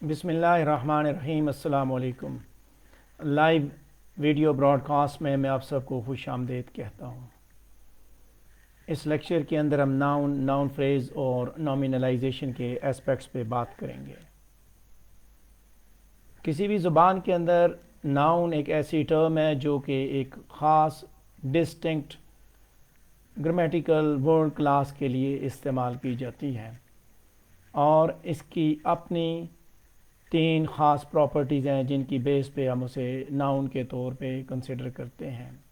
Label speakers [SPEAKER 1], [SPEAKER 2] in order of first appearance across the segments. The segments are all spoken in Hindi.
[SPEAKER 1] बिस्मिल्लाहिर्रहमानिर्रहीम। अस्सलाम वालेकुम। लाइव वीडियो ब्रॉडकास्ट में मैं आप सबको खुश आमदीद कहता हूँ। इस लेक्चर के अंदर हम नाउन फ्रेज़ और नॉमिनलाइजेशन के एस्पेक्ट्स पे बात करेंगे। किसी भी ज़ुबान के अंदर नाउन एक ऐसी टर्म है जो कि एक ख़ास डिस्टिंक्ट ग्रामेटिकल वर्ड क्लास के लिए इस्तेमाल की जाती है और इसकी अपनी 3 ख़ास प्रॉपर्टीज़ हैं जिनकी बेस पे हम उसे नाउन के तौर पे कंसिडर करते हैं।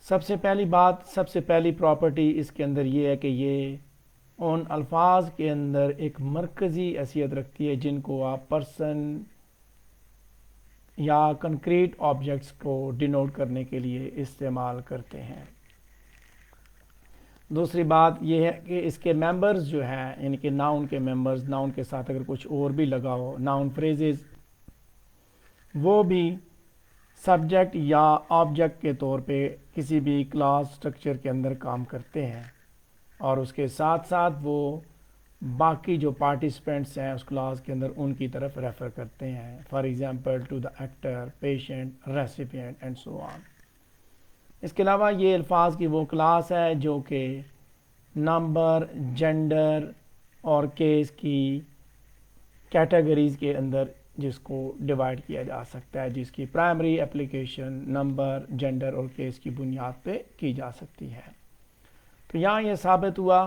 [SPEAKER 1] सबसे पहली प्रॉपर्टी इसके अंदर ये है कि ये उन अल्फाज के अंदर एक मरकज़ी हैसियत रखती है जिनको आप पर्सन या कंक्रीट ऑब्जेक्ट्स को डिनोट करने के लिए इस्तेमाल करते हैं। दूसरी बात यह है कि इसके मेंबर्स जो हैं, यानी कि नाउन के मेंबर्स, नाउन के साथ अगर कुछ और भी लगा हो, नाउन फ्रेजेस, वो भी सब्जेक्ट या ऑब्जेक्ट के तौर पे किसी भी क्लास स्ट्रक्चर के अंदर काम करते हैं और उसके साथ साथ वो बाकी जो पार्टिसिपेंट्स हैं उस क्लास के अंदर उनकी तरफ रेफ़र करते हैं। For example to the actor, patient, recipient and so on. इसके अलावा ये अल्फाज की वो क्लास है जो कि नंबर, जेंडर और केस की कैटेगरीज़ के अंदर जिसको डिवाइड किया जा सकता है, जिसकी प्राइमरी एप्लीकेशन नंबर, जेंडर और केस की बुनियाद पे की जा सकती है। तो यहाँ ये साबित हुआ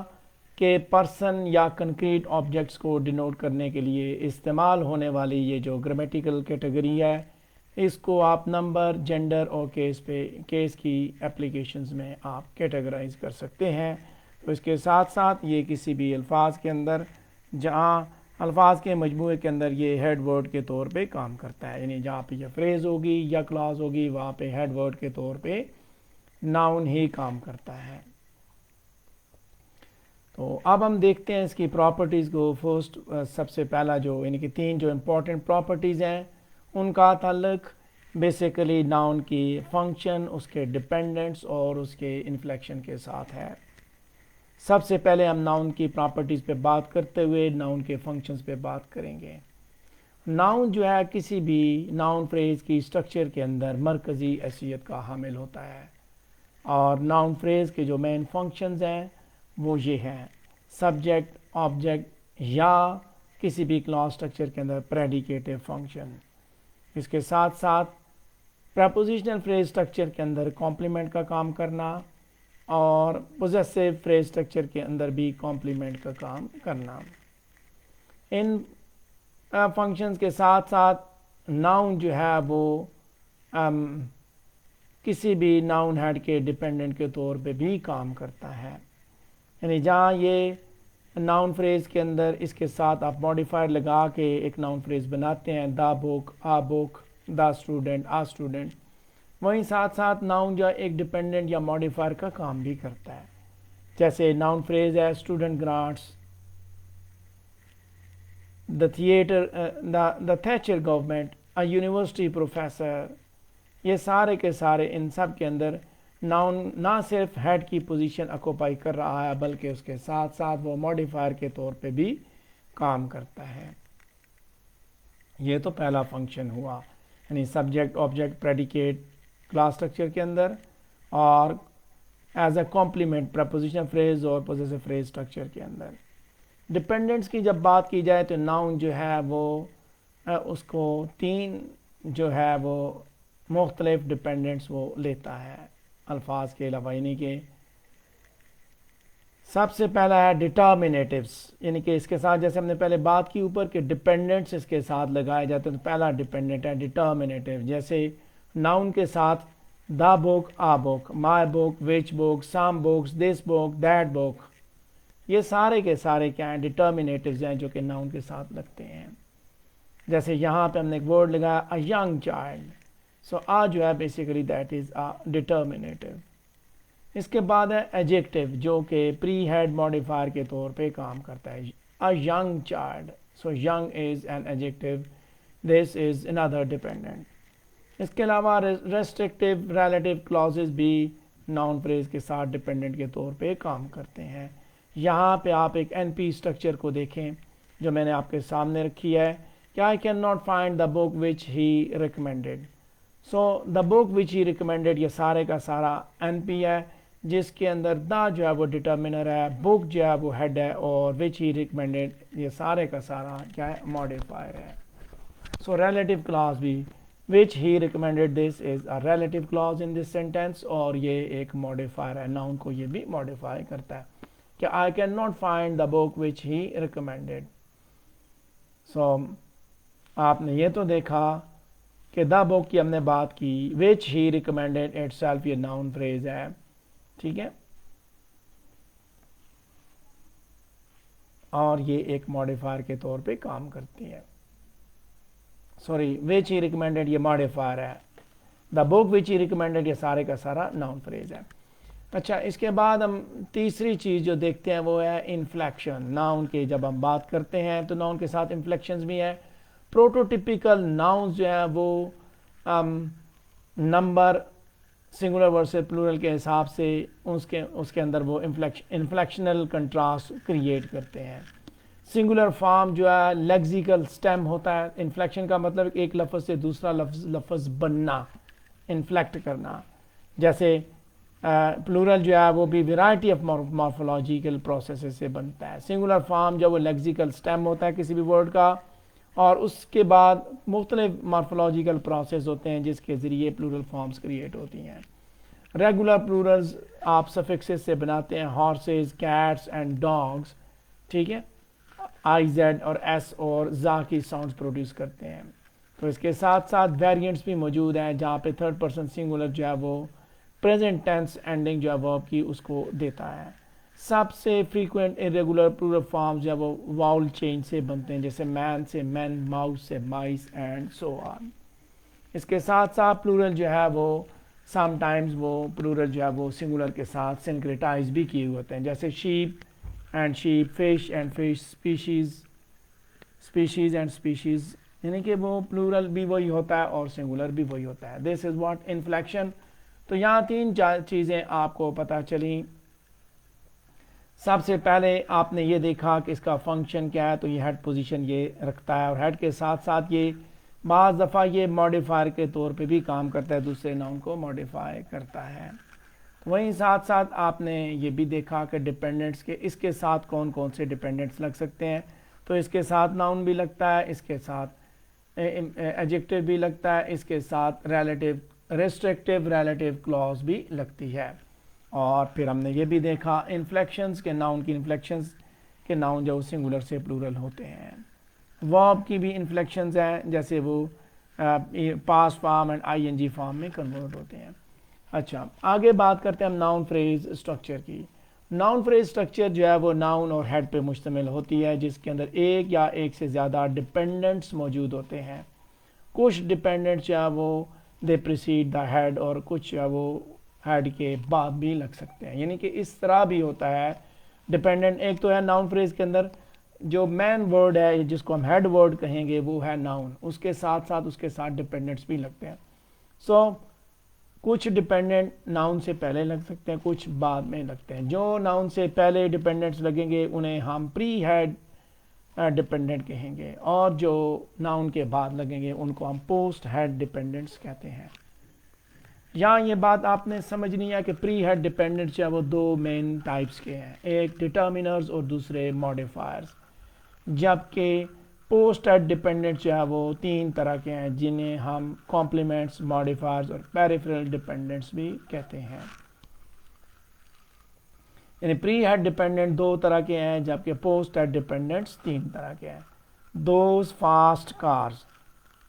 [SPEAKER 1] कि पर्सन या कंक्रीट ऑब्जेक्ट्स को डिनोट करने के लिए इस्तेमाल होने वाली ये जो ग्रामेटिकल कैटेगरी है, इसको आप नंबर, जेंडर और केस की एप्लीकेशंस में आप कैटेगराइज कर सकते हैं। तो इसके साथ साथ ये किसी भी अल्फाज के अंदर, जहाँ अल्फाज के मजमूए के अंदर ये हेड वर्ड के तौर पे काम करता है, यानी जहाँ पे ये फ्रेज़ होगी या क्लॉज होगी वहाँ पे हेड वर्ड के तौर पे नाउन ही काम करता है। तो अब हम देखते हैं इसकी प्रॉपर्टीज़ को। फर्स्ट सबसे पहला जो, यानी कि 3 जो इम्पोर्टेंट प्रॉपर्टीज़ हैं उनका ताल्लुक बेसिकली नाउन की फंक्शन, उसके डिपेंडेंट्स और उसके इन्फ्लेक्शन के साथ है। सबसे पहले हम नाउन की प्रॉपर्टीज़ पे बात करते हुए नाउन के फंक्शंस पे बात करेंगे। नाउन जो है किसी भी नाउन फ्रेज़ की स्ट्रक्चर के अंदर मरकज़ी हैसियत का हामिल होता है और नाउन फ्रेज़ के जो मेन फंक्शंस हैं वो ये हैं: सब्जेक्ट, ऑब्जेक्ट या किसी भी क्लॉज स्ट्रक्चर के अंदर प्रेडिकेटिव फंक्शन। इसके साथ साथ प्रपोजिशनल फ्रेज स्ट्रक्चर के अंदर कॉम्प्लीमेंट का काम करना और पोजेसिव फ्रेज स्ट्रक्चर के अंदर भी कॉम्प्लीमेंट का काम करना। इन फंक्शंस के साथ साथ नाउन जो है वो किसी भी नाउन हेड के डिपेंडेंट के तौर पे भी काम करता है, यानी जहाँ ये नाउन फ्रेज़ के अंदर इसके साथ आप मॉडिफायर लगा के एक नाउन फ्रेज़ बनाते हैं, the book, a book, the student, a student, वहीं साथ साथ नाउन जो एक डिपेंडेंट या मॉडिफायर का काम भी करता है। जैसे नाउन फ्रेज़ है student grants, the theatre, the Thatcher government, a university professor. ये सारे के सारे इन सब के अंदर नाउन ना सिर्फ हेड की पोजीशन ऑक्यूपाई कर रहा है बल्कि उसके साथ साथ वो मॉडिफायर के तौर पे भी काम करता है। ये तो पहला फंक्शन हुआ, यानी subject, object, predicate class structure के अंदर और as a complement prepositional phrase और पोजेसिव फ्रेज स्ट्रक्चर के अंदर। डिपेंडेंट्स की जब बात की जाए तो नाउन जो है वो उसको 3 जो है वो मुख्तलिफ डिपेंडेंट्स वो लेता है अल्फाज के अलावा, यानी कि सबसे पहला है डिटर्मिनेटिव्स, यानी कि इसके साथ जैसे हमने पहले बात की ऊपर के डिपेंडेंट्स इसके साथ लगाए जाते हैं। तो पहला डिपेंडेंट है डिटर्मिनेटिव, जैसे नाउन के साथ the book, a book, my book, which book, some books, this book, that book, ये सारे के सारे क्या हैं, डिटर्मिनेटिव्स हैं जो कि नाउन के साथ लगते हैं। जैसे यहाँ पे हमने एक वर्ड लगाया अ यंग चाइल्ड, सो आ जो है basically that is a determinative. इसके बाद है एडजेक्टिव जो कि प्री हेड मॉडिफायर के तौर पे काम करता है। A young child, so young is an adjective, this is another dependent. इसके अलावा रेस्ट्रिक्टिव रिलेटिव क्लॉजेज भी नाउन फ्रेज के साथ डिपेंडेंट के तौर पे काम करते हैं। यहाँ पे आप एक एनपी स्ट्रक्चर को देखें, जो मैंने आपके सामने रखी है कि I can not find the book which he recommended. So the book which he recommended ये सारे का सारा NP है, जिसके अंदर द जो है वो डिटर्मिनर है, बुक जो है वो हेड है, और विच ही रिकमेंडेड ये सारे का सारा क्या है, मॉडिफायर है। सो रिलेटिव क्लॉज भी which he recommended this is a relative clause in this sentence, और ये एक modifier है, noun को ये भी modify करता है कि I cannot find the book which he recommended। so आपने ये तो देखा कि the book की हमने बात की, which he recommended itself ये noun phrase है, ठीक है, और ये एक modifier के तौर पे काम करती है। सॉरी, विच ही रिकमेंडेड ये मॉडिफायर है, the book which he recommended ये सारे का सारा नाउन फ्रेज है। अच्छा, इसके बाद हम तीसरी चीज़ जो देखते हैं वो है इन्फ्लेक्शन। नाउन के जब हम बात करते हैं तो नाउन के साथ इन्फ्लेक्शंस भी हैं। प्रोटोटिपिकल नाउन जो है वो नंबर सिंगुलर वर्सेस प्लूरल के हिसाब से उसके अंदर वो इन्फ्लेक्शनल कंट्रास्ट क्रिएट करते हैं। सिंगुलर फॉर्म जो है लेक्सिकल स्टेम होता है। इन्फ्लेक्शन का मतलब एक लफ्ज़ से दूसरा लफ्ज़ बनना, इन्फ्लेक्ट करना। जैसे प्लूरल जो है वो भी वैरायटी ऑफ मॉर्फोलॉजिकल प्रोसेस से बनता है। सिंगुलर फॉर्म जो वो लेक्सिकल स्टेम होता है किसी भी वर्ड का, और उसके बाद मुख्तलिफ मॉर्फोलॉजिकल प्रोसेस होते हैं जिसके ज़रिए प्लूरल फॉर्म्स क्रिएट होती हैं। रेगुलर प्लूरल्स आप सफिक्सेस से बनाते हैं, हॉर्सेस, कैट्स एंड डॉग्स, ठीक है, IZ और S और ज़ा की साउंड्स प्रोड्यूस करते हैं। तो इसके साथ साथ वेरिएंट्स भी मौजूद हैं जहाँ पे थर्ड पर्सन सिंगुलर जो है वो प्रेजेंट टेंस एंडिंग जो है वर्ब की उसको देता है। सबसे फ्रीक्वेंट इरेगुलर प्लूरल फॉर्म्स जो है वो वाउल चेंज से बनते हैं, जैसे मैन से मैन, माउस से माइस एंड सो ऑन। इसके साथ साथ प्लूरल जो है वो समटाइम्स वो प्लूरल जो है वो सिंगुलर के साथ सिंक्रेटाइज भी किए होते हैं, जैसे sheep and sheep, fish and fish, species and species, यानी कि वो प्लूरल भी वही होता है और सिंगुलर भी वही होता है। This is what inflection. तो यहाँ तीन चीज़ें आपको पता चली। सबसे पहले आपने ये देखा कि इसका फंक्शन क्या है, तो ये हेड पोजीशन ये रखता है, और हेड के साथ साथ ये बाज़ दफ़ा ये मॉडिफायर के तौर पे भी काम करता है, दूसरे नाउन को मॉडिफाई करता है। वहीं साथ साथ आपने ये भी देखा कि डिपेंडेंट्स के इसके साथ कौन कौन से डिपेंडेंट्स लग सकते हैं। तो इसके साथ नाउन भी लगता है, इसके साथ एडजेक्टिव भी लगता है, इसके साथ रिलेटिव रेस्ट्रिक्टिव रिलेटिव क्लॉज भी लगती है। और फिर हमने ये भी देखा इन्फ्लेक्शंस के नाउन की इन्फ्लेक्शंस के नाउन जो सिंगुलर से प्लूरल होते हैं। वर्ब की भी इन्फ्लेक्शंस हैं, जैसे वो past form and ING form में कन्वर्ट होते हैं। अच्छा, आगे बात करते हैं हम नाउन फ्रेज स्ट्रक्चर की। नाउन फ्रेज स्ट्रक्चर जो है वो नाउन और हेड पे मुश्तमिल होती है, जिसके अंदर एक या एक से ज़्यादा डिपेंडेंट्स मौजूद होते हैं। कुछ डिपेंडेंट्स जो है वो दे प्रीसीड द हेड, और कुछ जो है वो हेड के बाद भी लग सकते हैं। यानी कि इस तरह भी होता है डिपेंडेंट। एक तो है नाउन फ्रेज के अंदर जो मेन वर्ड है जिसको हम हेड वर्ड कहेंगे वो है नाउन, उसके साथ साथ उसके साथ डिपेंडेंट्स भी लगते हैं। सो कुछ डिपेंडेंट नाउन से पहले लग सकते हैं, कुछ बाद में लगते हैं। जो नाउन से पहले डिपेंडेंट्स लगेंगे उन्हें हम प्री हेड डिपेंडेंट कहेंगे, और जो नाउन के बाद लगेंगे उनको हम पोस्ट हेड डिपेंडेंट्स कहते हैं। यहाँ ये बात आपने समझनी है कि प्री हेड डिपेंडेंट्स जो है वो दो मेन टाइप्स के हैं, एक डिटर्मिनर्स और दूसरे मॉडिफायर्स, जबकि पोस्ट हेड डिपेंडेंट्स जो है वो तीन तरह के हैं, जिन्हें हम कॉम्प्लीमेंट्स, मॉडिफायर्स और पेरिफेरल डिपेंडेंट्स भी कहते हैं। यानी प्री हेड डिपेंडेंट दो तरह के हैं, जबकि पोस्ट हेड डिपेंडेंट्स तीन तरह के हैं। दोज फास्ट कार्स,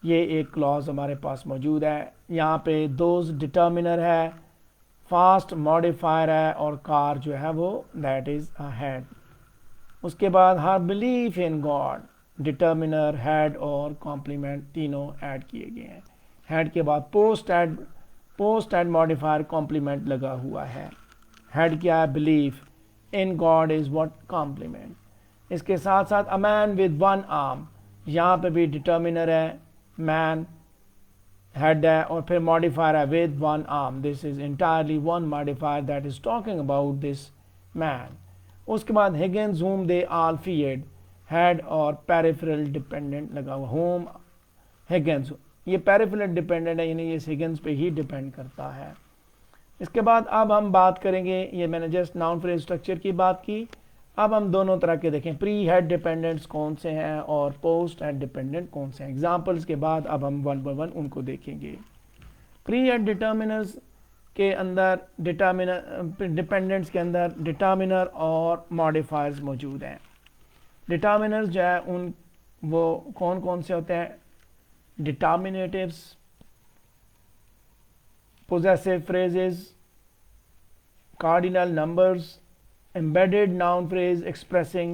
[SPEAKER 1] ये एक क्लॉज हमारे पास मौजूद है। यहाँ पे दोज डिटर्मिनर है, फास्ट मॉडिफायर है, और कार जो है वो दैट इज अ हेड। उसके बाद her belief in God, determiner, head और कॉम्प्लीमेंट तीनों ऐड किए गए हैं। हेड के बाद पोस्ट हेड मॉडिफायर कॉम्प्लीमेंट लगा हुआ है। हेड क्या है? Belief in God is what? Complement. इसके साथ साथ a man with one arm, यहाँ पे भी डिटर्मिनर है, मैन हेड है, और फिर मॉडिफायर है with one arm. This is entirely one modifier that is talking about this man. उसके बाद Higgins whom they all feared, head और पेरिफेरल डिपेंडेंट लगा हुआ, होम हिगेंस, ये पेरिफेरल डिपेंडेंट है, यानी ये हिगेंस पे ही डिपेंड करता है। इसके बाद अब हम बात करेंगे, ये मैंने जस्ट नाउन फ्रेज स्ट्रक्चर की बात की, अब हम दोनों तरह के देखें, प्री हेड डिपेंडेंट्स कौन से हैं और पोस्ट हेड डिपेंडेंट कौन से हैं। एग्जांपल्स के बाद अब हम वन बाय वन उनको देखेंगे। प्री हेड डिटर्मिनर्स के अंदर डिपेंडेंट्स के अंदर डिटर्मिनर और मॉडिफायर्स मौजूद हैं। डिटर्मिनर्स जो है उन वो कौन कौन से होते हैं, डिटर्मिनेटिव्स, possessive phrases, cardinal numbers, embedded noun phrase expressing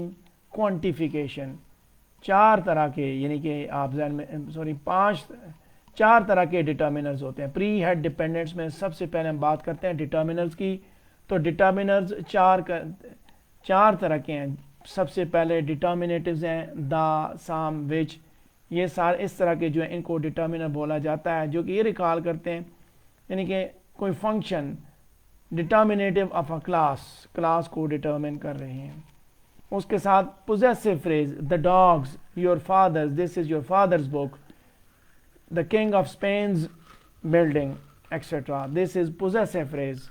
[SPEAKER 1] quantification। चार तरह के, यानी कि आप ज़हन में चार तरह के डिटर्मिनर्स होते हैं। प्री हेड डिपेंडेंट्स में सबसे पहले हम बात करते हैं डिटर्मिनर्स की। तो डिटर्मिनर्स चार तरह के हैं। सबसे पहले डिटर्मिनेटिव्स हैं, द, सम, विच, ये सारे इस तरह के जो है इनको डिटर्मिनर बोला जाता है, जो कि ये रिकॉल करते हैं, यानी कि कोई function determinative of a class को डिटर्मिन कर रहे हैं। उसके साथ possessive phrase, the dogs, your fathers, this is your father's book, the king of spans building etcetera, this is possessive phrase.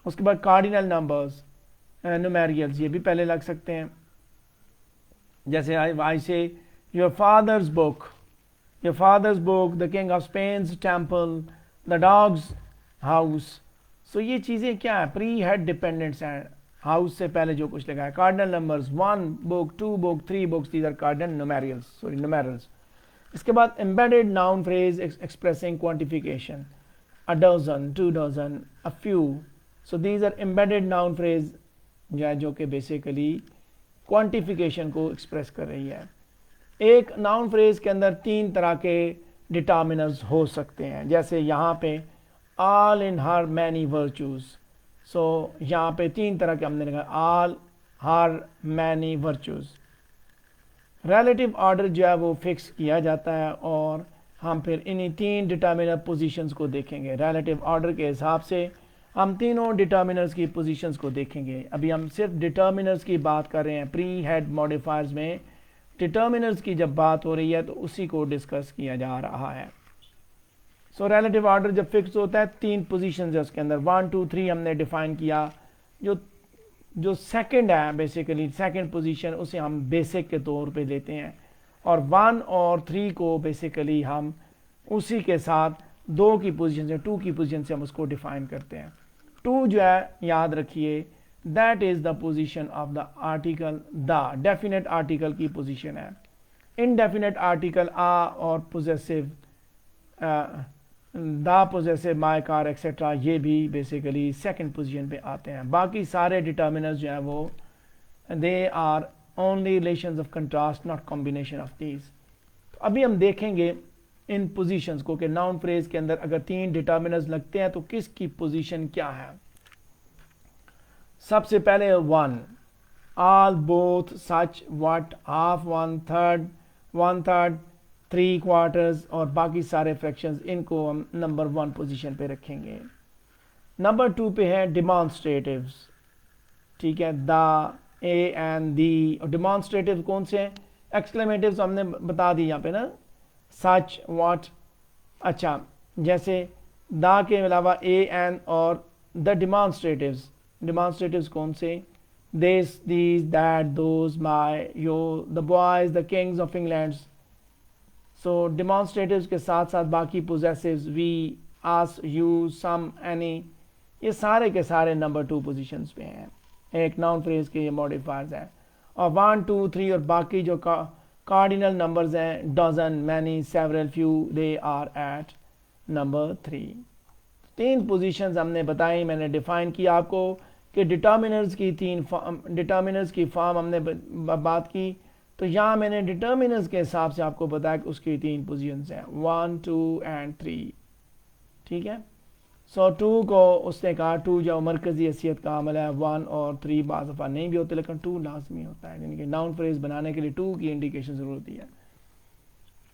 [SPEAKER 1] उसके बाद कार्डिनल नंबर्स, न्यूमेरियल्स, ये भी पहले लग सकते हैं, जैसे I saw your father's book, the king of Spain's temple, the dog's house. So ये चीज़ें क्या है, प्री हेड डिपेंडेंट्स हैं, हाउस से पहले जो कुछ लगा है। Cardinal numbers, 1 book, 2 book, 3 books, these are cardinal numerals. इसके बाद embedded noun phrase expressing quantification, a dozen, 2 dozen, a few. So these are embedded noun phrase जो कि बेसिकली क्वांटिफिकेशन को एक्सप्रेस कर रही है। एक नाउन फ्रेज के अंदर 3 तरह के डिटर्मिनर्स हो सकते हैं, जैसे यहाँ पे all in her many virtues. So यहाँ पे 3 तरह के हमने लिखा, all, her, many virtues. Relative order जो है वो फिक्स किया जाता है और हम फिर इन्हीं 3 डिटर्मिनर पोजीशंस को देखेंगे। रिलेटिव ऑर्डर के हिसाब से हम तीनों डिटर्मिनर्स की पोजीशंस को देखेंगे। अभी हम सिर्फ डिटर्मिनर्स की बात कर रहे हैं। प्री हेड मॉडिफायर्स में डिटर्मिनर्स की जब बात हो रही है तो उसी को डिस्कस किया जा रहा है। सो रिलेटिव ऑर्डर जब फिक्स होता है, 3 पोजीशंस है उसके अंदर, 1 2 3 हमने डिफाइन किया। जो सेकंड है, बेसिकली सेकंड पोजीशन, उसे हम बेसिक के तौर पे लेते हैं और 1 और 3 को बेसिकली हम उसी के साथ 2 की पोजीशन से, 2 की पोजीशन से हम उसको डिफाइन करते हैं। 2 जो है, याद रखिए, that is the position of the article the, definite article की पोजीशन है। इनडेफिनेट आर्टिकल आ और possessive, the, possessive, my car etcetera, ये भी बेसिकली सेकंड पोजीशन पे आते हैं। बाकी सारे डिटर्मिनर्स जो हैं वो they are only relations of contrast, not combination of these. तो अभी हम देखेंगे इन पोजीशंस को कि नाउन फ्रेज के अंदर अगर 3 डिटर्मिनर्स लगते हैं तो किसकी पोजीशन क्या है। सबसे पहले 1, all, both, such, what, half, 1/3, 3/4 और बाकी सारे फ्रैक्शंस, इनको हम नंबर 1 पोजीशन पे रखेंगे। नंबर 2 पे है डिमॉन्स्ट्रेटिव्स, ठीक है, द, ए एंड दी। और डिमॉन्स्ट्रेटिव कौन से हैं, एक्सक्लेमेटिव्स हमने बता दी यहाँ पे ना, सच, व्हाट। अच्छा, जैसे द के अलावा ए एंड और द डिमॉन्स्ट्रेटिव्स कौन से, this, these, that, those, my, your, the boys, the king's of England. So demonstratives के साथ साथ बाकी possessives, we, us, you, some, any, ये सारे के सारे नंबर 2 पोजीशंस पे हैं। एक नाउन फ्रेज के ये मॉडिफायर्स हैं। और 1 2 3 और बाकी जो कार्डिनल नंबर्स हैं, dozen, many, several, few, they are at number 3। 3 positions हमने बताई, मैंने डिफाइन किया आपको कि डिटर्मिनर्स की फॉर्म हमने बात की। तो यहाँ मैंने डिटर्मिनर्स के हिसाब से आपको बताया कि उसकी 3 पोजीशंस हैं, 1 2 एंड 3, ठीक है। सो 2 को उसने कहा 2 जो मरकज़ी हैसियत का अमल है, 1 और 3 बाज़ दफ़ा नहीं भी होते लेकिन 2 लाजमी होता है, यानी कि नाउन फ्रेज बनाने के लिए 2 की इंडिकेशन ज़रूर होती है।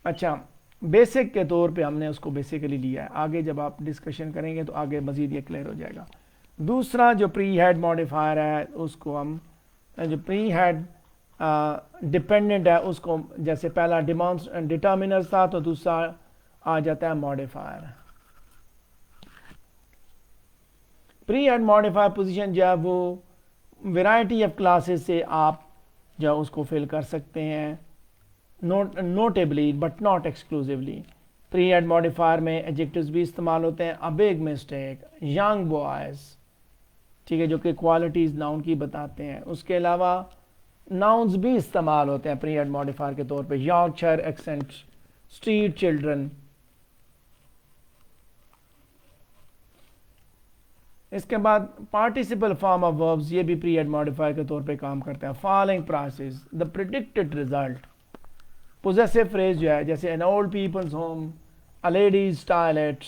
[SPEAKER 1] अच्छा, बेसिक के तौर पे हमने उसको बेसिकली लिया है, आगे जब आप डिस्कशन करेंगे तो आगे मज़ीद ये क्लियर हो जाएगा। दूसरा जो प्री हेड मॉडिफायर है उसको हम, जो प्री हेड डिपेंडेंट है उसको, जैसे पहला डिटर्मिनर था तो दूसरा आ जाता है modifier. Pre and modifier position जो है वो वैरायटी ऑफ क्लासेस से आप जो उसको फिल कर सकते हैं, notably but not exclusively. Pre and modifier में एडजेक्टिव्स भी इस्तेमाल होते हैं, a big mistake, young boys, ठीक है, जो कि क्वालिटीज नाउन की बताते हैं। उसके अलावा नाउन्स भी इस्तेमाल होते हैं प्री एंड मॉडिफायर के तौर पे, यॉर्कशायर एक्सेंट, स्ट्रीट चिल्ड्रन। इसके बाद पार्टिसिपल फॉर्म ऑफ वर्ब्स, ये भी प्री एंड मॉडिफायर के तौर पे काम करते हैं। Following prices, the predicted result. Possessive phrase जो है, जैसे an old people's home, a ladies toilet,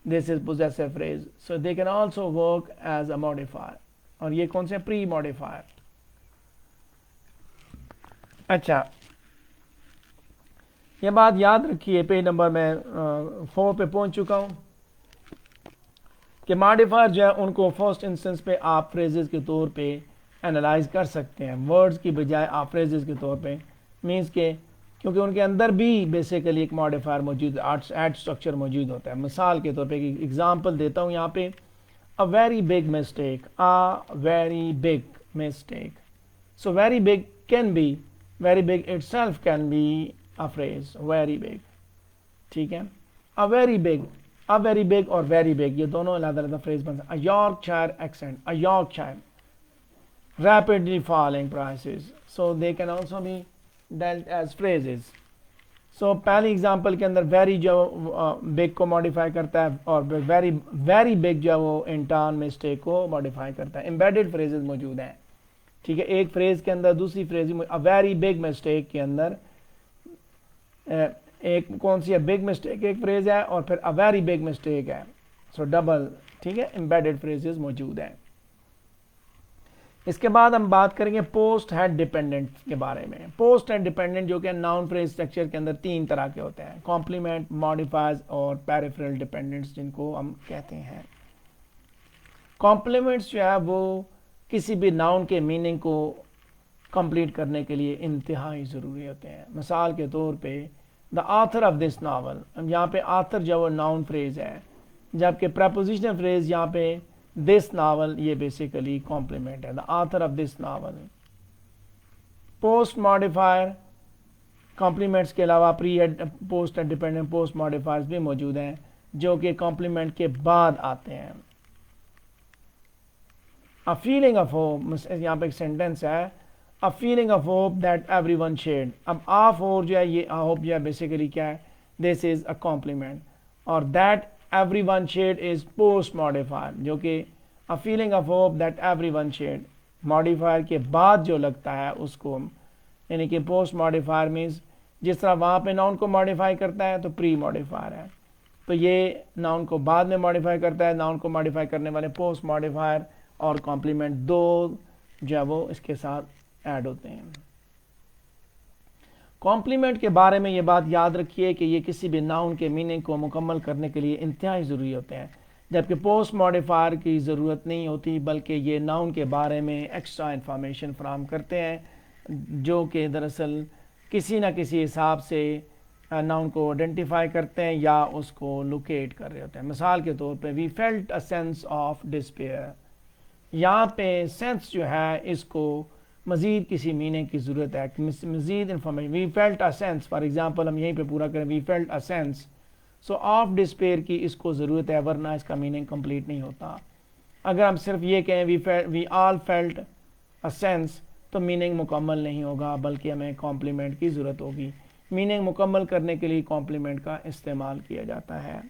[SPEAKER 1] this is possessive phrase, so they can also work as a modifier. और ये कौन से प्री मॉडिफायर। अच्छा, ये बात याद रखिए, पेज नंबर मैं 4 पे पहुंच चुका हूं कि मॉडिफायर जो है उनको फर्स्ट इंस्टेंस पे आप फ्रेजेस के तौर पे एनालाइज कर सकते हैं, वर्ड्स की बजाय आप फ्रेजेस के तौर पे। मीन्स के क्योंकि उनके अंदर भी बेसिकली एक मॉडिफायर मौजूद, एड स्ट्रक्चर मौजूद होता है। मिसाल के तौर पे एक एग्जांपल देता हूं यहाँ पे, a very big mistake, a very big mistake. So very big can be, very big itself can be a phrase, very big, ठीक है। A very big, a very big और वेरी बिग ये दोनों अलग अलग फ्रेज बनते हैं। अ Yorkshire accent, a Yorkshire, rapidly falling prices, so they can also be dealt as phrases. So पहले एग्जांपल के अंदर वेरी जो बिग को मॉडिफाई करता है और वेरी वेरी बिग जो वो इन टर्न मिस्टेक को मॉडिफाई करता है। एम्बेडेड फ्रेजेस मौजूद हैं, ठीक है, एक फ्रेज के अंदर दूसरी phrase, a very big mistake के अंदर एक कौन सी है, बिग मिस्टेक एक फ्रेज है और फिर अ वेरी बिग मिस्टेक है, सो डबल, ठीक है, एम्बेडेड फ्रेजेस मौजूद हैं। इसके बाद हम बात करेंगे पोस्ट हेड डिपेंडेंट के बारे में। पोस्ट हेड डिपेंडेंट जो कि नाउन फ्रेज स्ट्रक्चर के अंदर 3 तरह के होते हैं, कॉम्प्लीमेंट, मॉडिफायर्स और पेरिफेरल डिपेंडेंट्स जिनको हम कहते हैं। कॉम्प्लीमेंट्स जो है वो किसी भी नाउन के मीनिंग को कंप्लीट करने के लिए इंतहाई ज़रूरी होते हैं। मिसाल के तौर पे the author of this novel, यहाँ पे ऑथर जो वो नाउन फ्रेज है, जबकि प्रपोजिशनल फ्रेज यहाँ पे दिस नावल ये बेसिकली कॉम्प्लीमेंट है, the author of this novel. Post modifier, complements के अलावा pre post dependent post modifiers भी मौजूद हैं जो कि कॉम्प्लीमेंट के बाद आते हैं। अ फीलिंग ऑफ होप, यहाँ पे एक सेंटेंस है, a feeling of hope that everyone shared. अब ऑफ और जो है ये होप जो है बेसिकली क्या है, दिस इज अ कॉम्प्लीमेंट, और that everyone shared is post modifier, जो कि a feeling of hope that everyone shared modifier के बाद जो लगता है उसको, यानी कि post modifier मीन्स जिस तरह वहाँ पे नाउन को मॉडिफाई करता है तो प्री मॉडिफायर है, तो ये नाउन को बाद में मॉडिफाई करता है। नाउन को मॉडिफाई करने वाले पोस्ट मॉडिफायर और कॉम्प्लीमेंट दो जो है वो इसके साथ ऐड होते हैं। कॉम्प्लीमेंट के बारे में ये बात याद रखिए कि ये किसी भी नाउन के मीनिंग को मुकम्मल करने के लिए इंतहाई ज़रूरी होते हैं, जबकि पोस्ट मॉडिफायर की ज़रूरत नहीं होती, बल्कि ये नाउन के बारे में एक्स्ट्रा इंफॉर्मेशन फराहम करते हैं जो कि दरअसल किसी न किसी हिसाब से नाउन को आइडेंटिफाई करते हैं या उसको लोकेट कर रहे होते हैं। मिसाल के तौर पे we felt a sense of despair, यहाँ पे सेंस जो है इसको मज़ीद किसी मीनिंग की ज़रूरत है, मज़ीद information. We felt a sense, for example हम यहीं पे पूरा करें, we felt a sense, so of despair की इसको ज़रूरत है, वरना इसका मीनिंग कंप्लीट नहीं होता। अगर हम सिर्फ ये कहें we all felt a sense, तो मीनिंग मुकम्मल नहीं होगा, बल्कि हमें कॉम्प्लीमेंट की ज़रूरत होगी। मीनिंग मुकम्मल करने के लिए कॉम्प्लीमेंट का इस्तेमाल किया जाता है।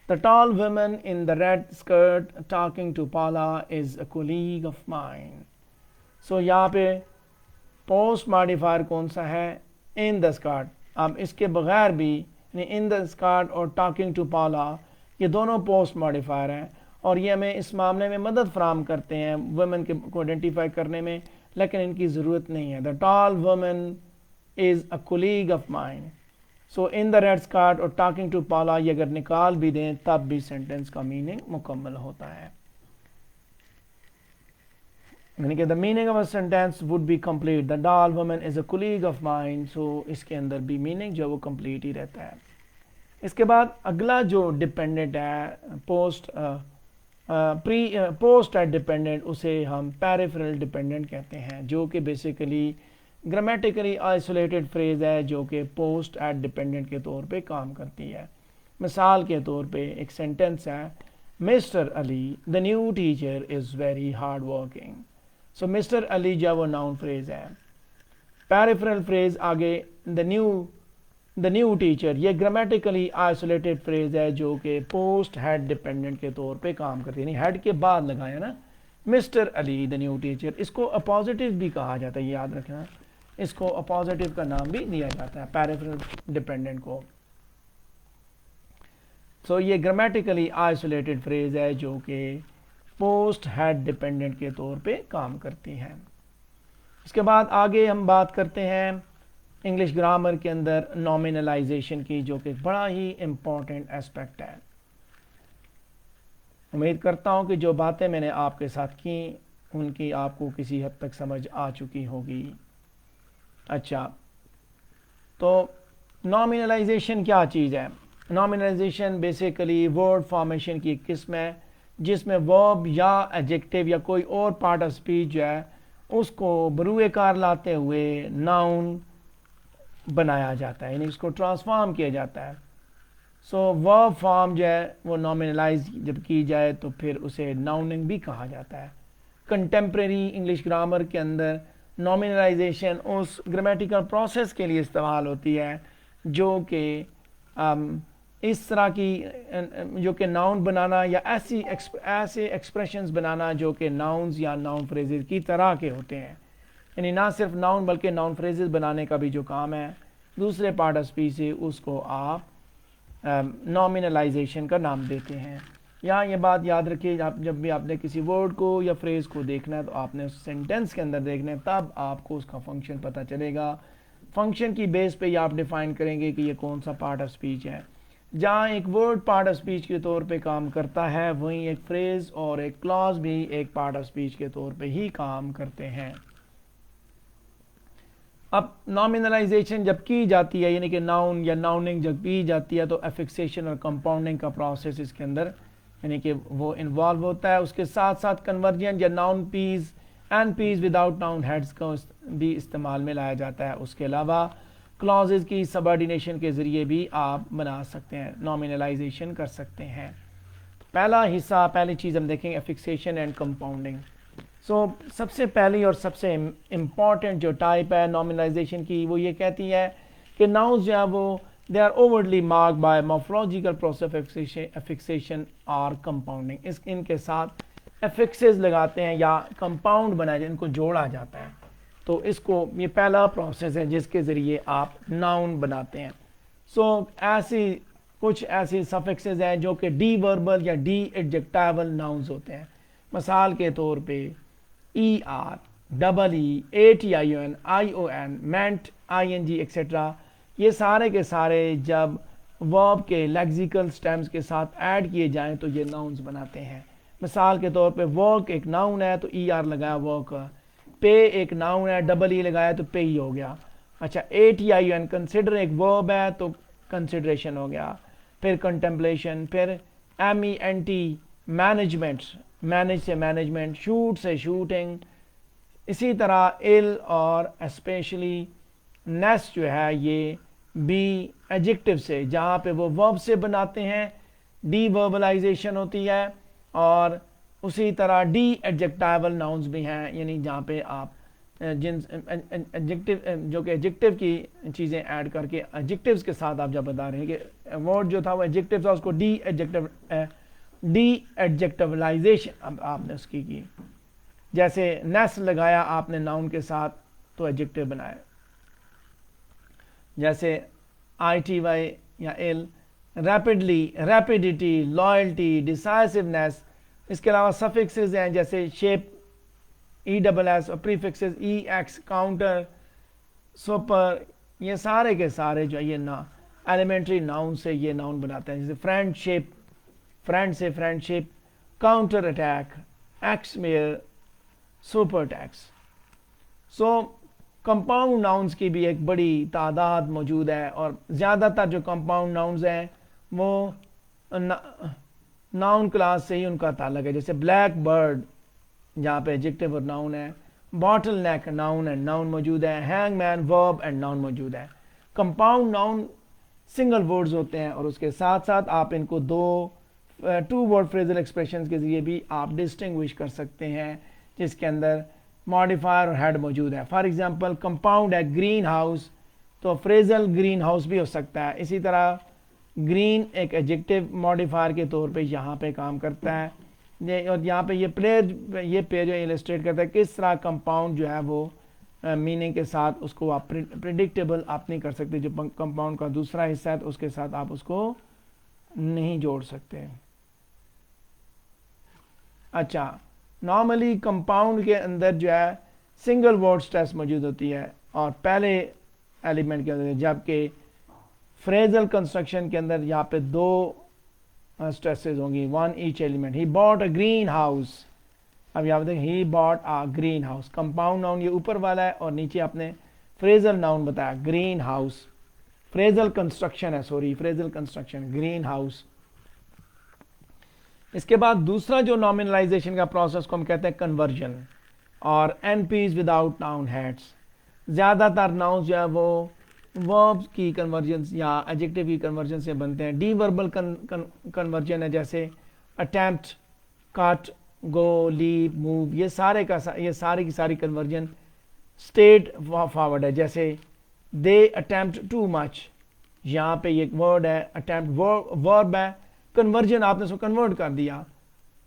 [SPEAKER 1] The tall woman in the red skirt talking to Paula is a colleague of mine. So यहाँ पे पोस्ट मॉडिफायर कौन सा है, इन द स्कर्ट। अब इसके बगैर भी इन द स्कर्ट और टॉकिंग टू पाला ये दोनों पोस्ट मॉडिफायर हैं और ये हमें इस मामले में मदद फराहम करते हैं वुमेन को आइडेंटिफाई करने में, लेकिन इनकी ज़रूरत नहीं है। The tall woman is a colleague of mine, so in the red skirt और टॉकिंग टू पाला ये अगर निकाल भी दें तब भी सेंटेंस का मीनिंग मुकम्मल होता है। यानी कि the meaning of a sentence would be complete, the tall woman is a colleague of mine. So इसके अंदर भी मीनिंग जो है वो कंप्लीट ही रहता है। इसके बाद अगला जो डिपेंडेंट है पोस्ट एट डिपेंडेंट, उसे हम पेरिफेरल डिपेंडेंट कहते हैं, जो कि बेसिकली ग्रामेटिकली आइसोलेटेड फ्रेज है जो कि पोस्ट एट डिपेंडेंट के तौर पे काम करती है। मिसाल के तौर पे एक सेंटेंस है, mister Ali the new teacher is very hard working. So mister Ali जो वो नाउन फ्रेज है। पेरिफेरल फ्रेज आगे द न्यू टीचर, ये ग्रामेटिकली आइसोलेटेड फ्रेज है जो कि पोस्ट हेड डिपेंडेंट के तौर पे काम करती है, यानी हेड के बाद लगाया ना, mister Ali the new teacher. इसको अपोजिटिव भी कहा जाता है, याद रखना, इसको अपोजिटिव का नाम भी दिया जाता है पेरिफेरल डिपेंडेंट को। सो ये ग्रामेटिकली आइसोलेटेड फ्रेज है जो कि पोस्ट हेड डिपेंडेंट के तौर पे काम करती है। इसके बाद आगे हम बात करते हैं इंग्लिश ग्रामर के अंदर नॉमिनलाइजेशन की, जो कि बड़ा ही इम्पोर्टेंट एस्पेक्ट है। उम्मीद करता हूं कि जो बातें मैंने आपके साथ की उनकी आपको किसी हद तक समझ आ चुकी होगी। अच्छा, तो नॉमिनलाइजेशन क्या चीज़ है? नॉमिनलाइजेशन बेसिकली वर्ड फॉर्मेशन की एक किस्म है जिसमें वर्ब या एडजेक्टिव या कोई और पार्ट ऑफ स्पीच जो है उसको बरूए कार लाते हुए नाउन बनाया जाता है, यानी इसको ट्रांसफॉर्म किया जाता है। सो वर्ब फॉर्म जो है वो नॉमिनलाइज जब की जाए तो फिर उसे नाउनिंग भी कहा जाता है। कंटेम्प्रेरी इंग्लिश ग्रामर के अंदर नॉमिनलाइजेशन उस ग्रामेटिकल प्रोसेस के लिए इस्तेमाल होती है जो कि इस तरह की जो कि नाउन बनाना या ऐसे एक्सप्रेशंस बनाना जो कि नाउन्स या नाउन फ्रेजेस की तरह के होते हैं, यानी ना सिर्फ नाउन बल्कि नाउन फ्रेजेस बनाने का भी जो काम है दूसरे पार्ट ऑफ स्पीच से, उसको आप नॉमिनलाइजेशन का नाम देते हैं। यहाँ ये बात याद रखिए, आप जब भी आपने किसी वर्ड को या फ्रेज़ को देखना है तो आपने उस सेंटेंस के अंदर देखना है, तब आपको उसका फंक्शन पता चलेगा। फंक्शन की बेस पे ही आप डिफ़ाइन करेंगे कि ये कौन सा पार्ट ऑफ स्पीच है। जहाँ एक वर्ड पार्ट ऑफ स्पीच के तौर पे काम करता है, वहीं एक फ्रेज़ और एक क्लॉज भी एक पार्ट ऑफ स्पीच के तौर पे ही काम करते हैं। अब नॉमिनलाइजेशन जब की जाती है, यानी कि नाउन या नाउनिंग जब की जाती है, तो एफिक्सेशन और कंपाउंडिंग का प्रोसेस इसके अंदर यानी कि वो इन्वॉल्व होता है। उसके साथ साथ कन्वर्जन या noun piece and piece without noun heads का भी इस्तेमाल में लाया जाता है। उसके अलावा क्लॉजेज की सबऑर्डिनेशन के ज़रिए भी आप बना सकते हैं, नॉमिनलाइजेशन कर सकते हैं। पहला हिस्सा, पहली चीज़ हम देखेंगे एफिक्सेशन एंड कंपाउंडिंग। सबसे पहली और सबसे इम्पॉर्टेंट जो टाइप है नॉमिनलाइजेशन की, वो ये कहती है कि नाउन्स जो है वो they are overly marked by morphological process affixation और कंपाउंडिंग। इनके साथ एफिक्सेस लगाते हैं या कंपाउंड बनाए जाते हैं, इनको जोड़ा जाता है। तो इसको ये पहला प्रोसेस है जिसके ज़रिए आप नाउन बनाते हैं। कुछ ऐसी सफिक्सेस हैं जो कि डी वर्बल या डी एडजेक्टिवल नाउन्स होते हैं। मिसाल के तौर पे ER, EE, ATION, ION, MENT, ING etcetera, ये सारे के सारे जब वर्ब के लेक्सिकल स्टेम्स के साथ ऐड किए जाएं तो ये नाउन्स बनाते हैं। मिसाल के तौर पे वर्क एक नाउन है तो ER लगाया वर्क, पे एक नाउन है EE लगाया तो पे ही हो गया। अच्छा, ATION कंसिडर एक वर्ब है तो कंसिडरेशन हो गया। फिर कंटेम्पलेशन, फिर MENT मैनेजमेंट, मैनेज से मैनेजमेंट, शूट से शूटिंग। इसी तरह इल और स्पेशली नेस्ट जो है ये बी एडजेक्टिव से, जहाँ पे वो वर्ब से बनाते हैं, डी वर्बलाइजेशन होती है। और उसी तरह डी एडजेक्टिवल नाउन्स भी हैं, यानी जहाँ पे आप जिन एडजेक्टिव जो कि एडजेक्टिव की चीज़ें ऐड करके एडजेक्टिव्स के साथ आप जब बता रहे हैं कि वर्ड जो था वो एडजेक्टिव था, उसको डी एडजेक्टिवलाइजेशन अब आपने उसकी की। जैसे नेस लगाया आपने नाउन के साथ तो एडजेक्टिव बनाया। जैसे ITY या इल, रैपिडली, रैपिडिटी, लॉयल्टी, डिसाइसिवनेस। इसके अलावा सफिक्सेस हैं जैसे शेप ESS और प्रीफिक्सेस EX, काउंटर, सुपर। ये सारे के सारे जो ये ना एलिमेंट्री नाउन से ये नाउन बनाते हैं। जैसे फ्रेंडशिप, फ्रेंड से friendship, counter attack, ex mayor, super tax. So compound nouns की भी एक बड़ी तादाद मौजूद है और ज़्यादातर जो कंपाउंड नाउन्स हैं वो नाउन क्लास से ही उनका ताल्लुक है। जैसे ब्लैक बर्ड जहाँ पे एडजेक्टिव और नाउन है, bottle neck noun and noun मौजूद है, hang man verb and noun मौजूद है। कंपाउंड नाउन सिंगल वर्ड्स होते हैं और उसके साथ साथ आप इनको टू वर्ड फ्रेजल एक्सप्रेशन के जरिए भी आप डिस्टिंग्विश कर सकते हैं, जिसके अंदर मॉडिफायर और हेड मौजूद है। फॉर एग्जांपल कंपाउंड है ग्रीन हाउस, तो फ्रेजल ग्रीन हाउस भी हो सकता है। इसी तरह ग्रीन एक एडजेक्टिव मॉडिफायर के तौर पे यहाँ पे काम करता है। और यहाँ पे ये पेज इलस्ट्रेट करता है किस तरह कंपाउंड जो है वो मीनिंग के साथ उसको आप प्रिडिक्टेबल आप नहीं कर सकते। जो कंपाउंड का दूसरा हिस्सा है तो उसके साथ आप उसको नहीं जोड़ सकते। अच्छा, नॉर्मली कंपाउंड के अंदर जो है सिंगल वर्ड स्ट्रेस मौजूद होती है और पहले एलिमेंट के अंदर, जबकि फ्रेजल कंस्ट्रक्शन के अंदर यहाँ पे दो स्ट्रेसेस होंगी, one each element. He bought a green house, अब यहाँ पे देखें he bought a green house. Compound noun ये ऊपर वाला है और नीचे आपने फ्रेजल नाउन बताया ग्रीन हाउस। फ्रेजल कंस्ट्रक्शन है, sorry phrasal construction green house. इसके बाद दूसरा जो नॉमिनलाइजेशन का प्रोसेस को हम कहते हैं कन्वर्जन और एनपीज विदाउट नाउन हेड्स। ज़्यादातर नाउन जो है वो वर्ब्स की कन्वर्जन या एडजेक्टिव की कन्वर्जन से बनते हैं। डी वर्बल कन्वर्जन है, जैसे अटेम्प्ट, कट, गो, लीव, मूव, ये सारी की सारी कन्वर्जन स्टेट फॉरवर्ड है। जैसे दे अटेम्प्ट टू मच, यहाँ पे ये वर्ड है, अटेम्प्ट वर्ब है, कन्वर्जन आपने उसको कन्वर्ट कर दिया।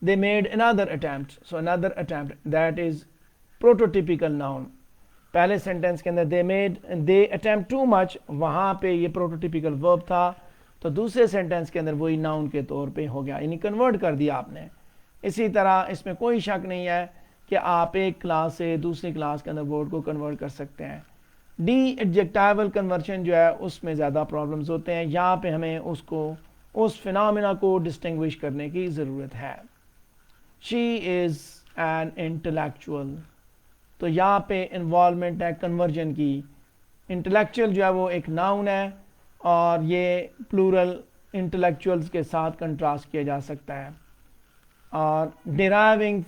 [SPEAKER 1] They made another attempt, so another attempt that is prototypical noun. पहले सेंटेंस के अंदर दे अटेम्प्ट टू मच, वहां पे ये प्रोटोटिपिकल वर्ब था, तो दूसरे सेंटेंस के अंदर वही नाउन के तौर पे हो गया, यानी कन्वर्ट कर दिया आपने। इसी तरह इसमें कोई शक नहीं है कि आप एक क्लास से दूसरी क्लास के अंदर वर्ड को कन्वर्ट कर सकते हैं। डी एडजेक्टिवल कन्वर्जन जो है उसमें ज़्यादा प्रॉब्लम्स होते हैं। यहाँ पे हमें उस फिनोमेना को डिस्टिंग्विश करने की ज़रूरत है। शी इज़ एन इंटेलेक्चुअल, तो यहाँ पे इन्वॉल्वमेंट है कन्वर्जन की। इंटेलेक्चुअल जो है वो एक नाउन है और ये प्लूरल इंटेलेक्चुअल्स के साथ कंट्रास्ट किया जा सकता है। और deriving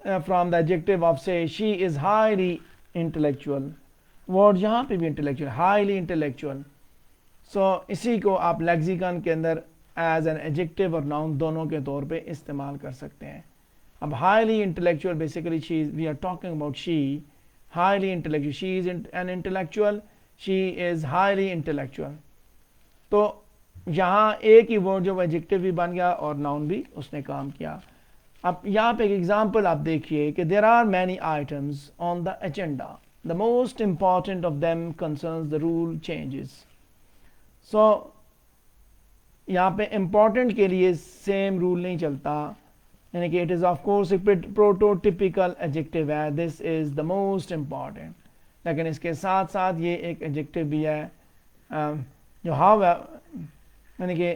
[SPEAKER 1] from the adjective of say she is highly intellectual, word यहाँ पे भी इंटेलेक्चुअल, हाईली इंटेलेक्चुअल। सो इसी को आप लेक्सिकन के अंदर एज एन एडजेक्टिव और नाउन दोनों के तौर पे इस्तेमाल कर सकते हैं। अब highly intellectual basically we are talking about she, highly intellectual, she is an intellectual, she is highly intellectual. तो यहाँ एक ही वर्ड जो एडजेक्टिव भी बन गया और नाउन भी उसने काम किया। अब यहाँ पे एक एग्जांपल आप देखिए कि there are many items on the agenda, the most important of them concerns the rule changes. So यहाँ पे इंपॉर्टेंट के लिए सेम रूल नहीं चलता, यानी कि इट इज़ ऑफ कोर्स एक प्रोटोटिपिकल एडजेक्टिव है, this is the most important, लेकिन इसके साथ साथ ये एक एडजेक्टिव भी है जो हाउ, यानी कि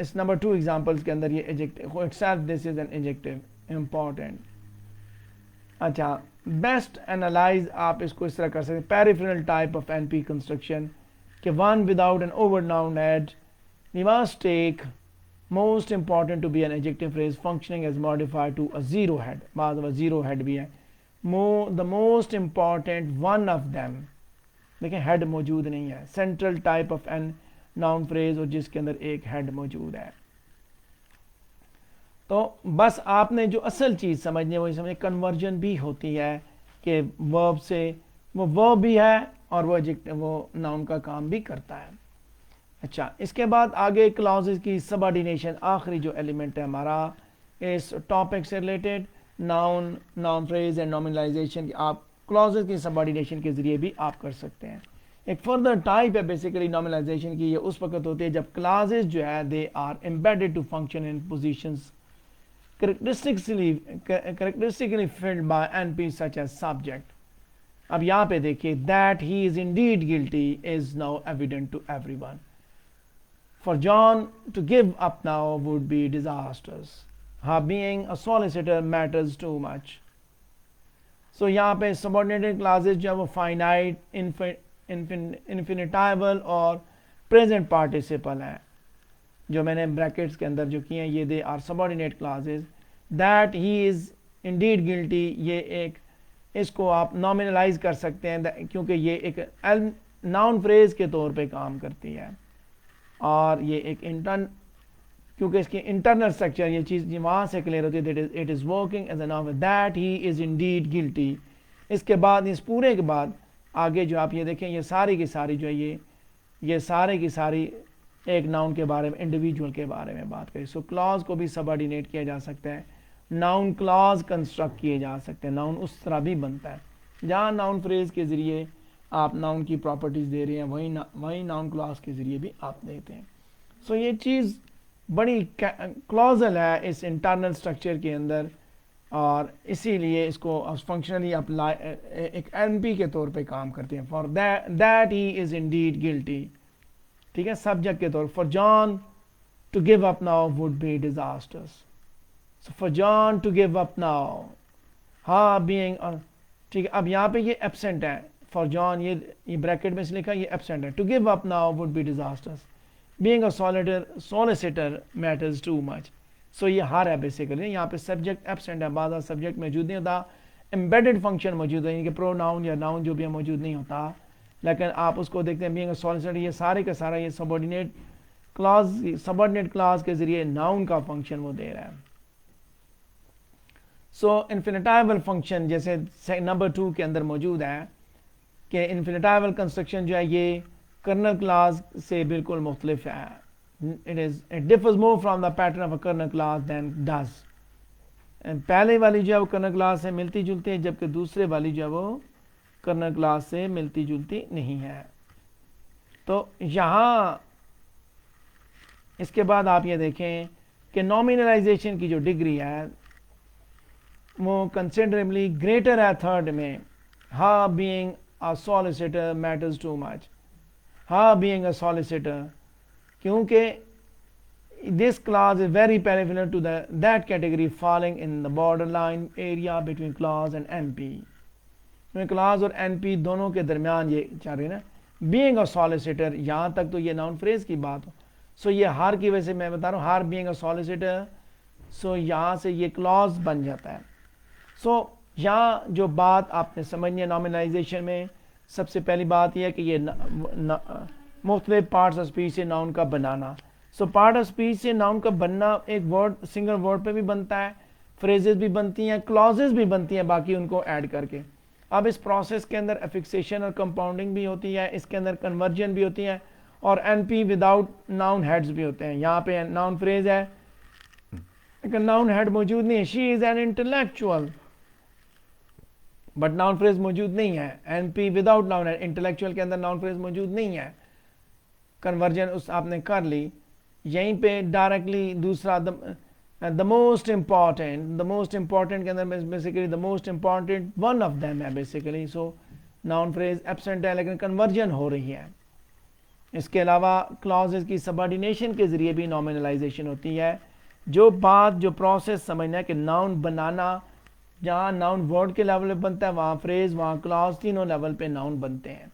[SPEAKER 1] इस नंबर 2 एग्जांपल्स के अंदर ये adjective itself this is an adjective important. अच्छा, बेस्ट एनालाइज आप इसको इस तरह कर सकते हैं, peripheral type of NP construction कि one without an overt noun head, we must take most important to be an adjective phrase functioning as modified to a zero head, बाद में जीरो हेड भी है। The most important one of them, देखें हेड मौजूद नहीं है, central type of N noun phrase और जिसके अंदर एक हेड मौजूद है। तो बस आपने जो असल चीज़ समझनी है वही समझे, कन्वर्जन भी होती है कि वर्ब से वो वर्ब भी है और वो नाउन का काम भी करता है। अच्छा, इसके बाद आगे क्लॉजेस की सबऑर्डिनेशन, आखिरी जो एलिमेंट है हमारा इस टॉपिक से related, noun, noun phrase and nominalization, आप क्लॉजेस की सबऑर्डिनेशन के जरिए भी आप कर सकते हैं। एक फर्दर टाइप है बेसिकली नॉमिनलाइजेशन की, ये उस वक्त होती है जब क्लॉजेस जो है they are embedded to function in positions characteristically filled by NP such as subject. अब यहाँ पे देखिए, that he is indeed guilty is now evident to everyone. For John to give up now would be disastrous. हाँ being a solicitor matters too much. So यहाँ पे सबऑर्डिनेटेड क्लासेस जो है वो फाइनाइट, इन्फिनिटाइवल और प्रेजेंट पार्टिसिपल है, जो मैंने ब्रैकेट्स के अंदर जो किए हैं ये they are subordinate classes. That he is indeed guilty, ये एक इसको आप नॉमिनलाइज कर सकते हैं क्योंकि ये एक नाउन फ्रेज के तौर पे काम करती है, और ये एक क्योंकि इसकी इंटरनल स्ट्रक्चर ये चीज़ वहाँ से क्लियर होती है, it is working as a noun, that he is indeed guilty. इसके बाद इस पूरे के बाद आगे जो आप ये देखें ये सारी की सारी जो है ये सारी की सारी एक नाउन के बारे में, इंडिविजुअल के बारे में बात करें। सो क्लॉज को भी सबऑर्डिनेट किया जा सकता है, नाउन क्लॉज कंस्ट्रक्ट किए जा सकते हैं, नाउन उस तरह भी बनता है जहाँ नाउन फ्रेज के ज़रिए आप नाउन की प्रॉपर्टीज़ दे रहे हैं, वही नाउन क्लॉज के ज़रिए भी आप देते हैं। सो ये चीज़ बड़ी क्लॉजल है इस इंटरनल स्ट्रक्चर के अंदर, और इसीलिए इसको फंक्शनली अप्लाई एक एनपी के तौर पे काम करते हैं। For that he is indeed guilty, ठीक है, सब्जेक्ट के तौर। For John to give up now would be disasters. So for John to give up now, हाँ बीइंग, ठीक है, अब यहाँ पे ये एब्सेंट है फॉर जॉन, ये ब्रैकेट में से लिखा ये एब्सेंट है। To give up now would be disasters, being a solicitor matters too much. So ये हार है बेसिकली, यहाँ पे सब्जेक्ट एब्सेंट है, बाज़ सब्जेक्ट मौजूद नहीं होता, एम्बेडेड फंक्शन मौजूद है, यानी कि प्रोनाउन या नाउन जो भी है मौजूद नहीं होता, लेकिन आप उसको देखते हैं बीइंग अ सॉलिसिटर, ये सारे का सारा ये सबऑर्डिनेट क्लॉज के जरिए नाउन का फंक्शन वो दे रहा है। सो इन्फिनिटाइवल फंक्शन जैसे नंबर 2 के अंदर मौजूद है कि इन्फिनिटाइवल कंस्ट्रक्शन जो है ये कर्नल क्लास से बिल्कुल मुख्तलिफ है। It differs more from the pattern of a colonel class than does. पहले वाली जो है वो कर्नल क्लास से मिलती जुलती है, जबकि दूसरे वाली जो है वो कर्नल क्लास से मिलती जुलती नहीं है। तो यहाँ इसके बाद आप ये देखें कि नॉमिनलाइजेशन की जो डिग्री है वो कंसिडरेबली ग्रेटर है थर्ड में। हा being a solicitor matters too much, हा बीइंग अ सॉलिसिटर, क्योंकि this clause is very peripheral to that category falling in the borderline area between clause and NP। Class और NP दोनों के दरमियान ये चाह रही है ना, बीइंग अ सॉलिसिटर, यहाँ तक तो ये नाउन फ्रेज की बात हो। सो ये हार की वजह से मैं बता रहा हूँ, हार बीइंग अ सॉलिसिटर, सो यहाँ से ये क्लॉज बन जाता है। सो यहाँ जो बात आपने समझनी है नॉमिनलाइजेशन में, सबसे पहली बात यह है कि ये मुख्तलिफ पार्ट्स ऑफ स्पीच से नाउन का बनाना। सो पार्ट ऑफ स्पीच से नाउन का बनना एक वर्ड, सिंगल वर्ड पे भी बनता है, फ्रेजेस भी बनती हैं, क्लॉजेस भी बनती हैं, बाकी उनको ऐड करके। अब इस प्रोसेस के अंदर एफिक्सेशन और कंपाउंडिंग भी होती है, इसके अंदर कन्वर्जन भी होती है, और एनपी विदाउट नाउन हेड्स भी होते हैं। यहाँ पे नाउन फ्रेज है लेकिन नाउन हेड मौजूद नहीं है, she is an intellectual, but noun phrase मौजूद नहीं है। NP without noun head, intellectual के अंदर नाउन फ्रेज मौजूद नहीं है, कन्वर्जन उस आपने कर ली। यहीं पे डायरेक्टली दूसरा द मोस्ट इम्पॉर्टेंट के अंदर basically the most important one of them है बेसिकली। सो नाउन फ्रेज एब्सेंट है लेकिन कन्वर्जन हो रही है। इसके अलावा क्लॉजेस की सबऑर्डिनेशन के जरिए भी नॉमिनलाइजेशन होती है। जो प्रोसेस समझना है कि नाउन बनाना, जहाँ नाउन वर्ड के लेवल पे बनता है वहाँ फ्रेज, वहाँ क्लॉज, तीनों लेवल पे नाउन बनते हैं।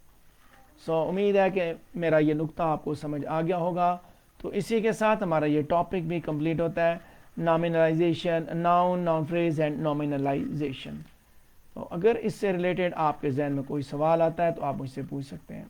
[SPEAKER 1] सो उम्मीद है कि मेरा ये नुक्ता आपको समझ आ गया होगा। तो इसी के साथ हमारा ये टॉपिक भी कंप्लीट होता है, नॉमिनलाइजेशन, नाउन फ्रेज एंड नॉमिनलाइजेशन। तो अगर इससे रिलेटेड आपके जहन में कोई सवाल आता है तो आप मुझसे पूछ सकते हैं।